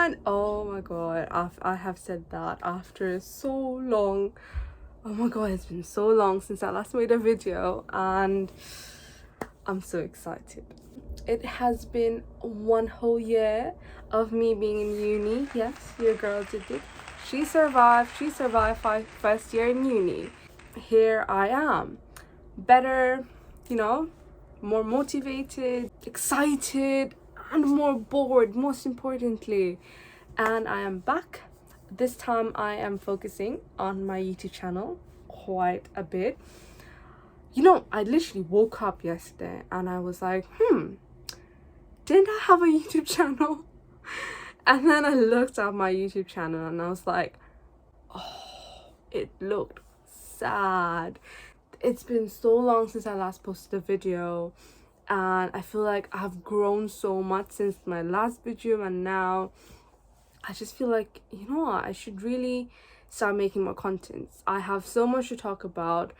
And oh my god, I have said that after so long. Oh my god, it's been so long since I last made a video, and I'm so excited. It has been 1 whole year of me being in uni. Yes, your girl did it. She survived first year in uni. Here I am, better, more motivated, excited, and more bored, most importantly. And I am back. This time I am focusing on my YouTube channel quite a bit. I literally woke up yesterday and I was like, didn't I have a YouTube channel? And then I looked at my YouTube channel and I was like, oh, it looked sad. It's been so long since I last posted a video, and I feel like I've grown so much since my last video, and now I just feel like, I should really start making more content. I have so much to talk about.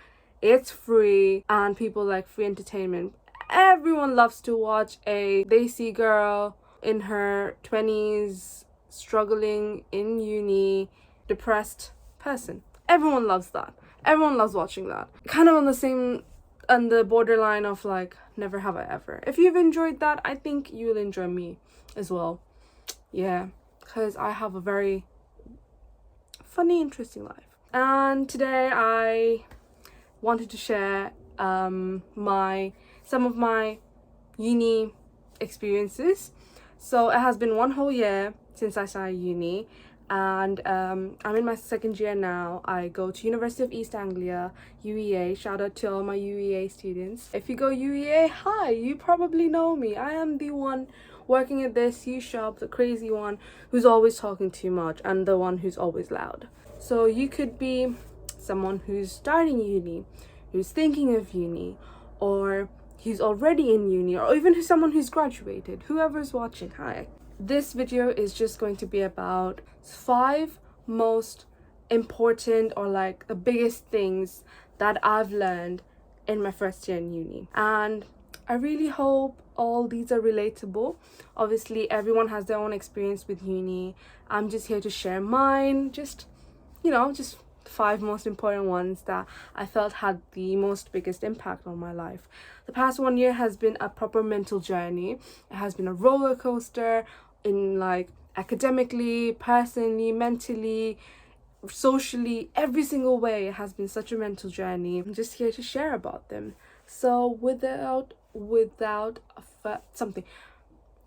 It's free and people like free entertainment. Everyone loves to watch a Desi girl in her 20s struggling in uni, depressed person. Everyone loves that. Everyone loves watching that. Kind of on the borderline of like never have I ever. If you've enjoyed that, I think you'll enjoy me as well. Yeah, because I have a very funny, interesting life. And today I wanted to share some of my uni experiences. So it has been 1 whole year since I started uni, and I'm in my second year now. I go to University of East Anglia, UEA. Shout out to all my UEA students. If you go UEA, hi, you probably know me. I am the one working at this shop, the crazy one who's always talking too much and the one who's always loud. So you could be someone who's starting uni, who's thinking of uni, or who's already in uni, or even someone who's graduated. Whoever's watching, hi. This video is just going to be about 5 most important, or like the biggest things that I've learned in my first year in uni. And I really hope all these are relatable. Obviously, everyone has their own experience with uni. I'm just here to share mine, just 5 most important ones that I felt had the most biggest impact on my life. The past 1 year has been a proper mental journey. It has been a roller coaster in like academically, personally, mentally, socially, every single way. It has been such a mental journey. I'm just here to share about them. So without something,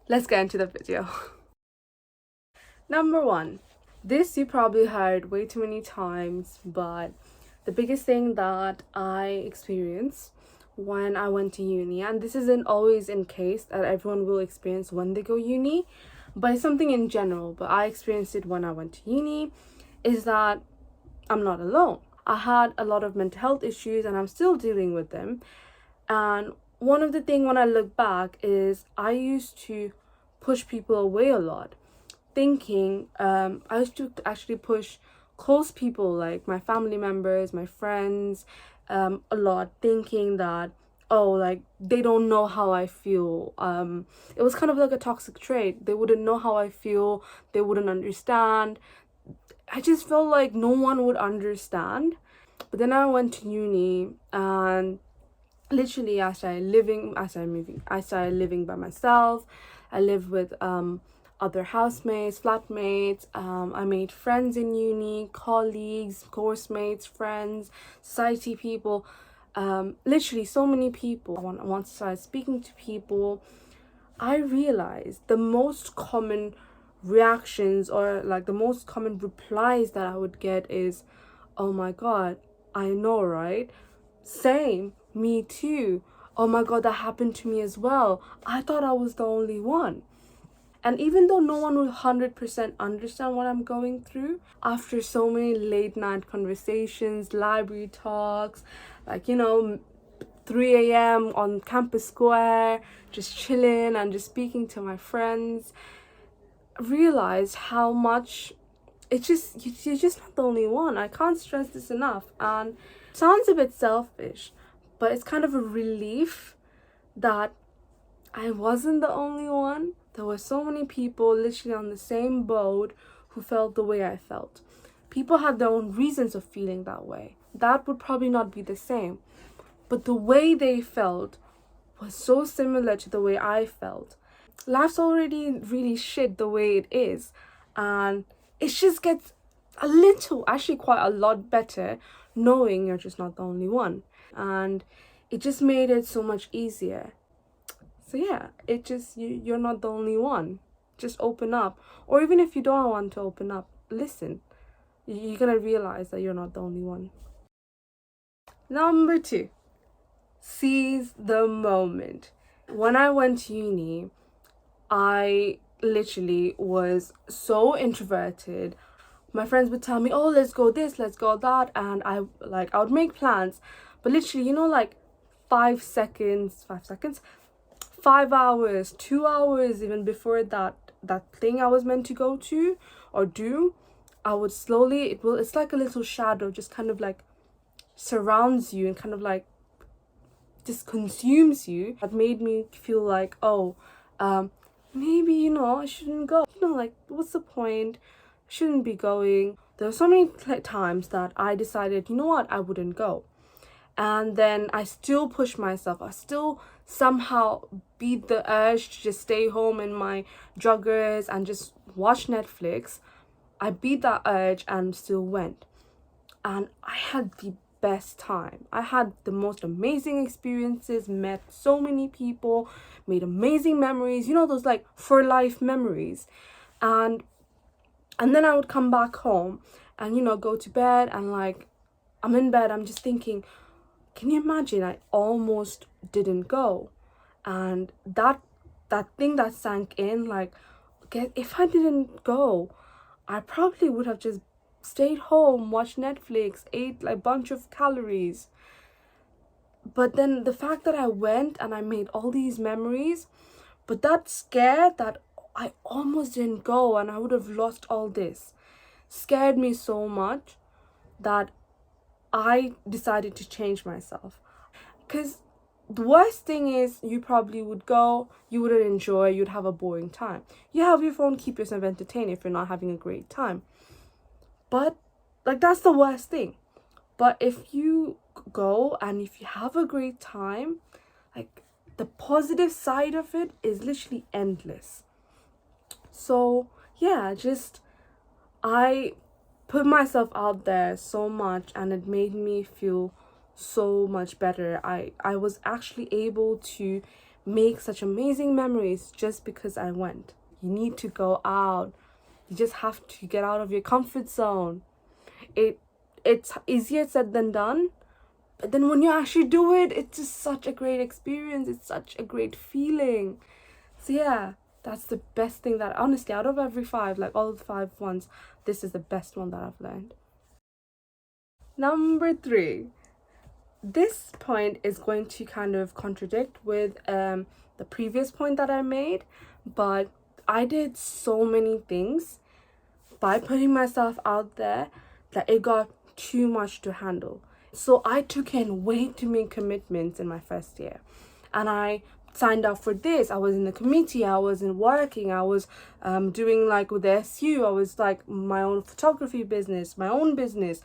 let's get into the video. Number 1. This you probably heard way too many times, but the biggest thing that I experienced when I went to uni, and this isn't always in case that everyone will experience when they go uni, but it's something in general, but I experienced it when I went to uni, is that I'm not alone. I had a lot of mental health issues and I'm still dealing with them. And one of the things when I look back is I used to push people away a lot, thinking I used to actually push close people like my family members, my friends, a lot, thinking that, oh, like they don't know how I feel. It was kind of like a toxic trait. They wouldn't know how I feel, they wouldn't understand. I just felt like no one would understand. But then I went to uni, and literally I started living by myself. I lived with other housemates, flatmates. I made friends in uni, colleagues, course mates, friends, society people, literally so many people. Once I started speaking to people, I realized the most common reactions, or like the most common replies that I would get is, oh my god, I know, right? Same, me too. Oh my god, that happened to me as well. I thought I was the only one. And even though no one will 100% understand what I'm going through, after so many late night conversations, library talks, 3 a.m. on campus square, just chilling and just speaking to my friends, I realized how much you're just not the only one. I can't stress this enough. And it sounds a bit selfish, but it's kind of a relief that I wasn't the only one. There were so many people literally on the same boat who felt the way I felt. People had their own reasons of feeling that way. That would probably not be the same. But the way they felt was so similar to the way I felt. Life's already really shit the way it is. And it just gets a little, actually quite a lot better, knowing you're just not the only one. And it just made it so much easier. So yeah, it just, you're not the only one. Just open up. Or even if you don't want to open up, listen. You're gonna realize that you're not the only one. Number 2, seize the moment. When I went to uni, I literally was so introverted. My friends would tell me, oh, let's go this, let's go that, and I would make plans, but literally, 5 hours, 2 hours even before that thing I was meant to go to or do, I would slowly, it's like a little shadow just kind of like surrounds you and kind of like just consumes you. That made me feel like, oh, maybe, I shouldn't go. Like, what's the point? I shouldn't be going. There were so many times that I decided, you know what, I wouldn't go. And then I still pushed myself. I still somehow beat the urge to just stay home in my joggers and just watch Netflix. I beat that urge and still went. And I had the best time. I had the most amazing experiences, met so many people, made amazing memories, those like for life memories. And then I would come back home and go to bed, and like I'm in bed, I'm just thinking, can you imagine, I almost didn't go. And that thing that sank in, like, if I didn't go, I probably would have just stayed home, watched Netflix, ate like a bunch of calories. But then the fact that I went and I made all these memories, but that scare that I almost didn't go and I would have lost all this scared me so much that I decided to change myself. Because the worst thing is, you probably would go, you wouldn't enjoy, you'd have a boring time. You have your phone, keep yourself entertained if you're not having a great time. But like, that's the worst thing. But if you go and if you have a great time, like, the positive side of it is literally endless. So yeah, I put myself out there so much and it made me feel so much better. I was actually able to make such amazing memories just because I went. You need to go out. You just have to get out of your comfort zone. It's easier said than done, but then when you actually do it, it's just such a great experience. It's such a great feeling. So yeah, that's the best thing that, honestly, out of every 5, like all the 5 ones, this is the best one that I've learned. Number 3. This point is going to kind of contradict with the previous point that I made, but I did so many things by putting myself out there that it got too much to handle. So I took in way too many commitments in my first year, and I signed up for this. I was in the committee, I was in working, I was doing like with the SU, I was like my own photography business, my own business,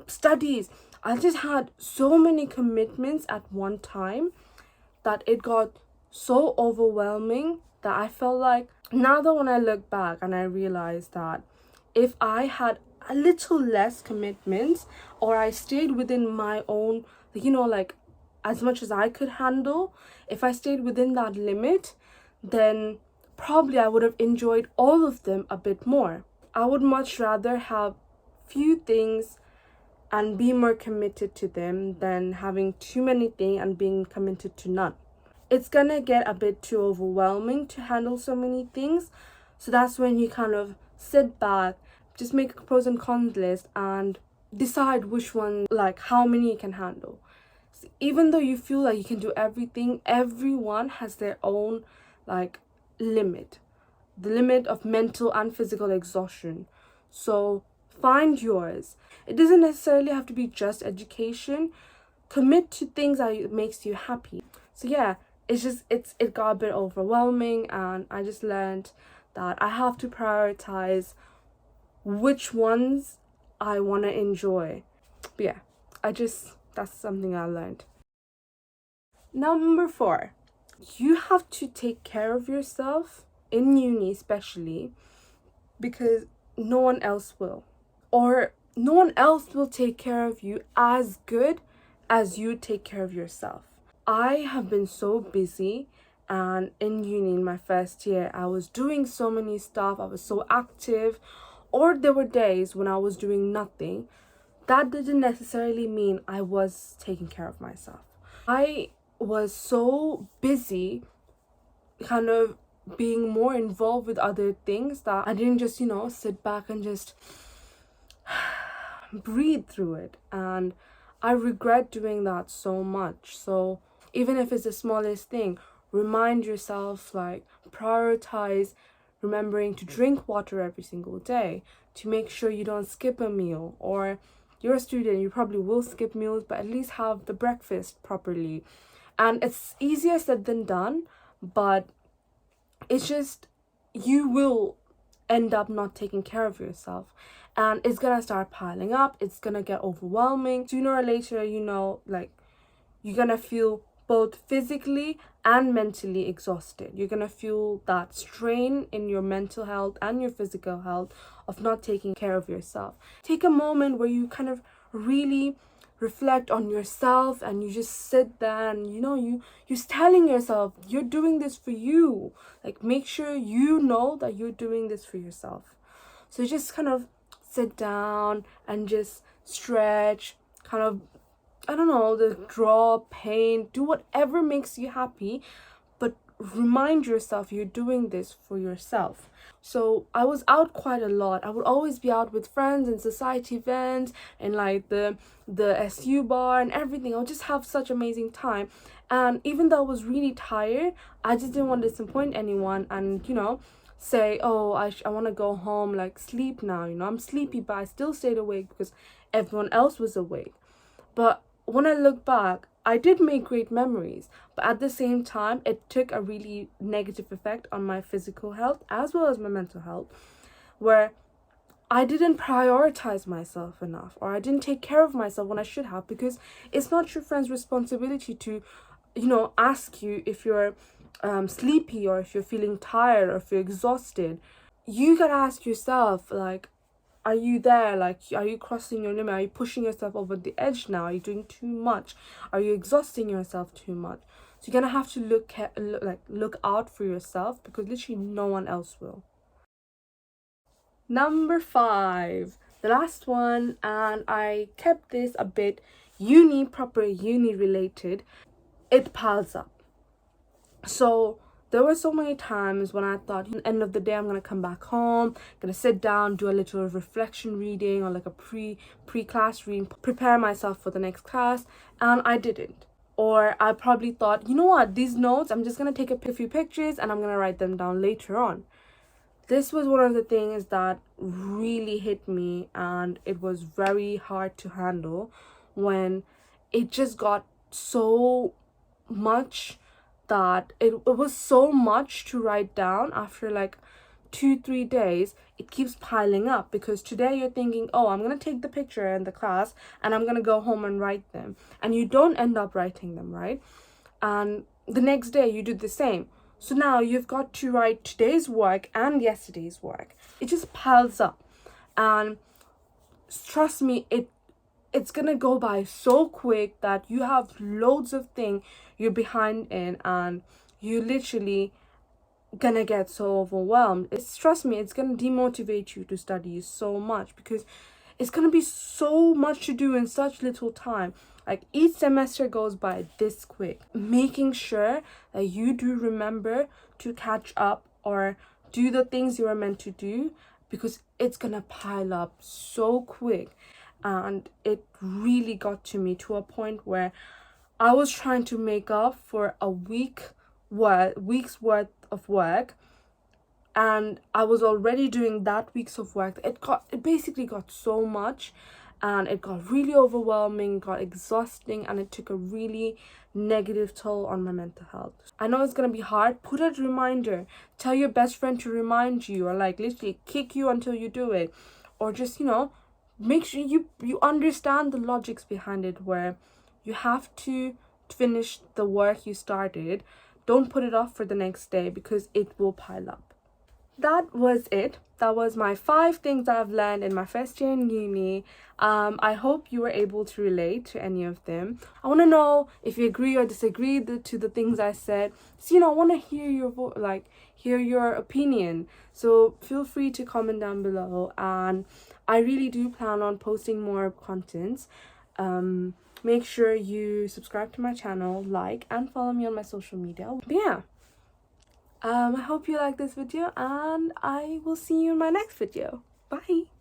studies. I just had so many commitments at one time that it got so overwhelming that I felt like, now that when I look back and I realized that if I had a little less commitments, or I stayed within my own, like as much as I could handle, if I stayed within that limit, then probably I would have enjoyed all of them a bit more. I would much rather have few things and be more committed to them than having too many things and being committed to none. It's gonna get a bit too overwhelming to handle so many things. So that's when you kind of sit back, just make a pros and cons list and decide which one, like how many you can handle. So even though you feel like you can do everything, everyone has their own like limit, the limit of mental and physical exhaustion. So find yours. It doesn't necessarily have to be just education. Commit to things that makes you happy. So yeah, it got a bit overwhelming, and I just learned that I have to prioritize which ones I want to enjoy. But yeah, that's something I learned. Number 4, you have to take care of yourself in uni, especially because no one else will, or no one else will take care of you as good as you take care of yourself. I have been so busy, and in uni in my first year I was doing so many stuff, I was so active, or there were days when I was doing nothing. That didn't necessarily mean I was taking care of myself. I was so busy kind of being more involved with other things that I didn't just, sit back and just breathe through it. And I regret doing that so much. So even if it's the smallest thing, remind yourself, like, prioritize remembering to drink water every single day, to make sure you don't skip a meal. Or you're a student, you probably will skip meals, but at least have the breakfast properly. And it's easier said than done, but it's just, you will end up not taking care of yourself, and it's gonna start piling up, it's gonna get overwhelming. Sooner or later, like, you're gonna feel both physically and mentally exhausted. You're gonna feel that strain in your mental health and your physical health of not taking care of yourself. Take a moment where you kind of really reflect on yourself, and you just sit there and you're telling yourself you're doing this for you. Like, make sure you know that you're doing this for yourself. So just kind of sit down and just stretch, kind of, I don't know, draw, paint, do whatever makes you happy, but remind yourself you're doing this for yourself. So I was out quite a lot. I would always be out with friends and society events and like the SU bar and everything. I would just have such amazing time. And even though I was really tired, I just didn't want to disappoint anyone and, say, oh, I want to go home, like, sleep now. I'm sleepy, but I still stayed awake because everyone else was awake. But when I look back, I did make great memories, but at the same time, it took a really negative effect on my physical health as well as my mental health, where I didn't prioritize myself enough, or I didn't take care of myself when I should have, because it's not your friend's responsibility to, ask you if you're sleepy, or if you're feeling tired, or if you're exhausted. You gotta ask yourself, like, are you there? Like, are you crossing your limit? Are you pushing yourself over the edge now? Are you doing too much? Are you exhausting yourself too much? So you're gonna have to look out for yourself, because literally no one else will. Number 5, the last one, and I kept this a bit proper uni related. It piles up. So there were so many times when I thought, at the end of the day, I'm gonna come back home, gonna sit down, do a little reflection reading, or like a pre-class reading, prepare myself for the next class, and I didn't. Or I probably thought, you know what, these notes, I'm just gonna take a few pictures and I'm gonna write them down later on. This was one of the things that really hit me, and it was very hard to handle when it just got so much that it was so much to write down. After like 2-3 days, it keeps piling up, because today you're thinking, oh, I'm gonna take the picture in the class and I'm gonna go home and write them, and you don't end up writing them, right? And the next day you do the same. So now you've got to write today's work and yesterday's work. It just piles up, and trust me, it's gonna go by so quick that you have loads of things you're behind in, and you literally gonna get so overwhelmed. Trust me, it's gonna demotivate you to study so much, because it's gonna be so much to do in such little time. Like, each semester goes by this quick. Making sure that you do remember to catch up or do the things you are meant to do, because it's gonna pile up so quick. And it really got to me, to a point where I was trying to make up for a week's worth of work, and I was already doing that week's of work. It basically got so much, and it got really overwhelming, got exhausting, and it took a really negative toll on my mental health. I know it's gonna be hard. Put a reminder. Tell your best friend to remind you, or like literally kick you until you do it, or just, you know, make sure you understand the logics behind it, where you have to finish the work you started. Don't put it off for the next day, because it will pile up. That was it. That was my 5 things I've learned in my first year in uni. I hope you were able to relate to any of them. I want to know if you agree or disagree to the things I said. So, you know, I want to hear your hear your opinion. So feel free to comment down below, and I really do plan on posting more contents. Make sure you subscribe to my channel, like, and follow me on my social media. But yeah. I hope you like this video, and I will see you in my next video. Bye!